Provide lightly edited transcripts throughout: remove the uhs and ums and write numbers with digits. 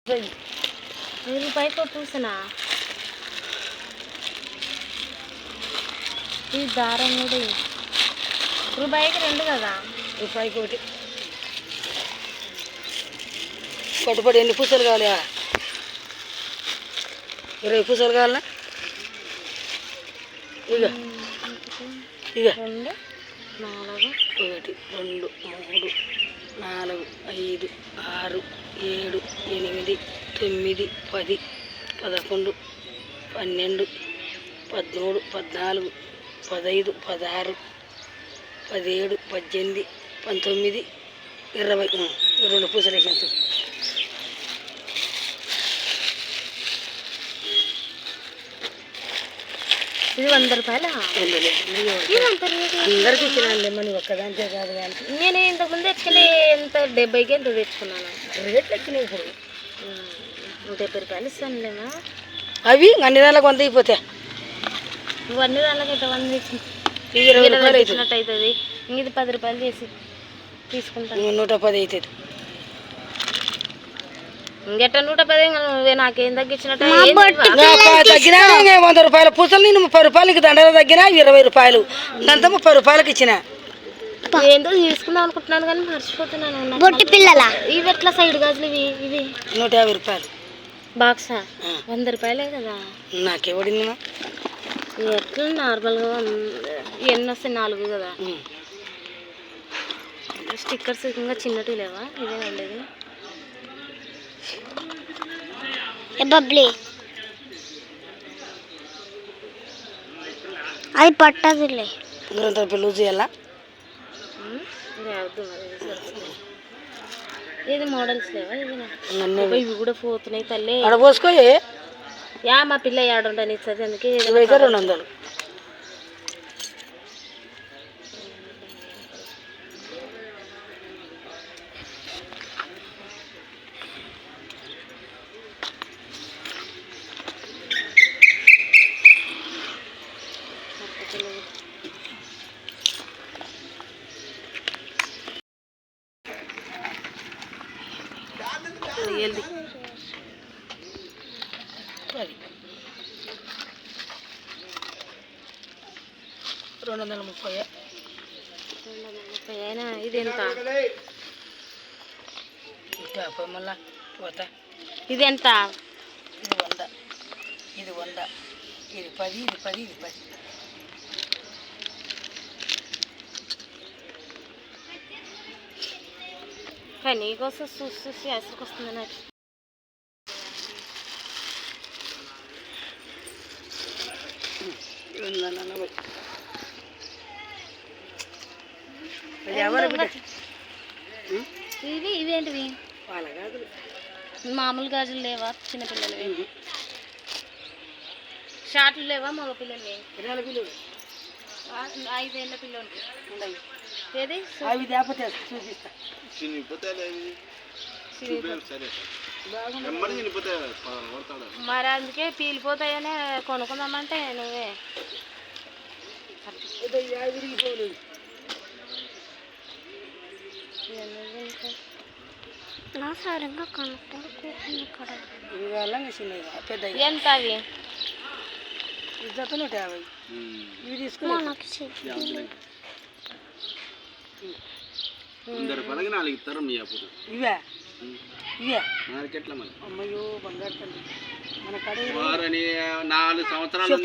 రూపాయి పూసనా ఈ దారం కూడా రూపాయికి రెండు కదా రూపాయికి ఒకటి కొట్టుపడి ఎన్ని పూసలు కావాలి 20 పూసలు కావాలా ఇక ఇక 2 4 1 2 3 4 5 6 7 8 9 10 11 12 13 14 15 16 17 18 19 20 2 పూసలు వేసాను. ఇది 100 రూపాయల అందరికి ఇచ్చినా మనీ ఒక్కదాంతే కాదు కానీ నేను ఇంతకుముందు తెచ్చుకుని ఎంత 70కి ఎంత తెచ్చుకున్నాను. రేట్లు ఎక్కినాయి ఇప్పుడు 170 రూపాయలు ఇస్తానులేమా. అవి అన్ని దానికి 100 అయిపోతాయి. నువ్వు అన్ని దానికైతే 100 ఇచ్చి 20 రూపాయలు ఇచ్చినట్టు అవుతుంది. ఇది 10 రూపాయలు చేసి తీసుకుంటాను. 110 అవుతుంది. ఇంకెట్ట 110 నువ్వే నాకేం తగ్గించినట్టు తగ్గినా 100 రూపాయల పూసలు నేను 30 రూపాయలకి దండలు తగ్గినా 20 రూపాయలు అంతా 30 రూపాయలకి ఇచ్చిన. ఏందో తీసుకుందాం అనుకుంటున్నాను కానీ మర్చిపోతున్నాను. బొట్టి పిల్లల ఇవి ఎట్లా సైడ్ గాజులు ఇవి ఇవి 150 రూపాయలు బాక్సా 100 రూపాయలే కదా. నాకెవడింది ఎట్లా నార్మల్గా ఎన్ని వస్తాయి 4 కదా. స్టిక్కర్స్ ఇంకా చిన్నటి లేవా ఇదే ఉండేది. బబ్లీ అది పట్టదులే లూజ్ చేయాలా ఇది మోడల్స్ లేవా ఇవి కూడా పోతున్నాయి తల్లి. అక్కడ పోసుకో యా మా పిల్ల ఏడుండని ఇస్తుంది అందుకే 200. వెళ్ళి 230 అయినా ఇది ఎంత మళ్ళా పోతా. ఇది ఎంత ఇది 100 ఇది 100 ఇది 10 ఇది 10 ఇది 10. కానీ నీకోసం చూసి చూసి అసలుకి వస్తుంది నాకు. ఇవి ఇవేంటివి మామూలు గాజులు లేవా చిన్నపిల్లలవి? షార్ట్లు లేవా మగ పిల్లలవి? 5 ఏళ్ళ పిల్లలకి ఏది చూపిస్తా. మరి అందుకే పీలిపోతాయనే కొనుక్కుందామంటే నువ్వే ఎంత అవి? 150 ఇవి తీసుకున్నా. ఇవే ఇవే మార్కెట్లో అమ్మయ్యో బంగారు తల్లి మన కడ 4 సంవత్సరాలు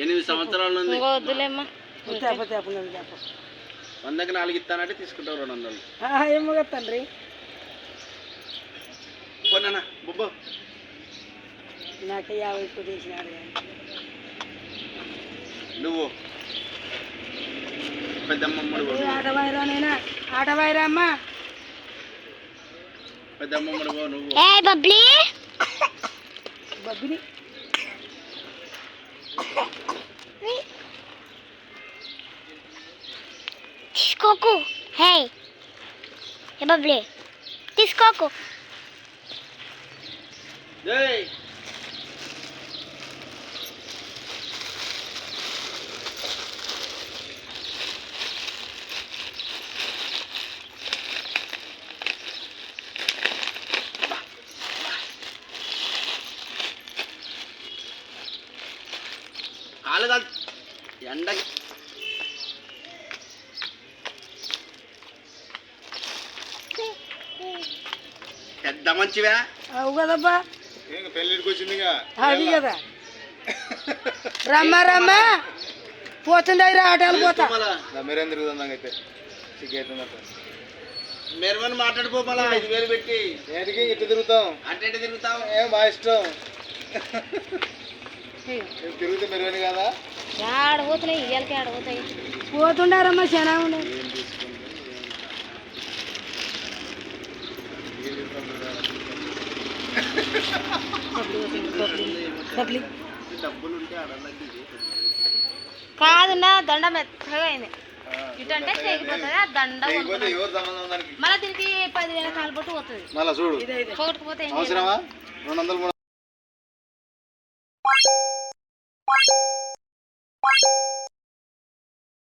8 సంవత్సరాలు ఉంది. వద్దులేమ్మా 100కి 4 ఇస్తానంటే తీసుకుంటావు 200. ఏమో తండ్రి కొన్నా బొబ్బో నాకే 50 ఎక్కువ చేసినాడు. నువ్వు పెద్దమ్మమ్మడు ఆటవాయిరానైనా ఆటవాయిరా అమ్మా పెద్దమ్మమ్మడు నువ్వు బబ్బిని తీసుకోకు. హే బబ్లీ తీసుకోకు. ఎండకి పెద్ద మంచివా అవు కదబ్బా పెళ్ళికి వచ్చిందిగా అది కదా రమ్మా రమ్మా పోతుండే ఆటలు పోతా మీరేం తిరుగుతుందాం అయితే సిగ్గైతుందట మెరువని మాట్లాడిపో మళ్ళా 5,000 పెట్టి ఏదికి ఇట్లా తిరుగుతాం అంటే తిరుగుతాం ఏం మా ఇష్టం తిరిగితే మెరువని కదా ఆడబోతున్నాయి ఇయ్యాలకి ఆడబోతాయి పోతుండారమ్మా చాలా ఉండే డబ్బులు ఉంటే అడగండి కాదున్నా దండ మెత్తగా అయింది ఇటు అంటే తెగిపోతుంది ఆ దండ ఎవరు సంబంధం దానికి మళ్ళీ దీనికి 10,000 కాలుబొట్టు పోతుంది మళ్ళా చూడు పోగొట్టుకుపోతే ఏం అవసరమా 200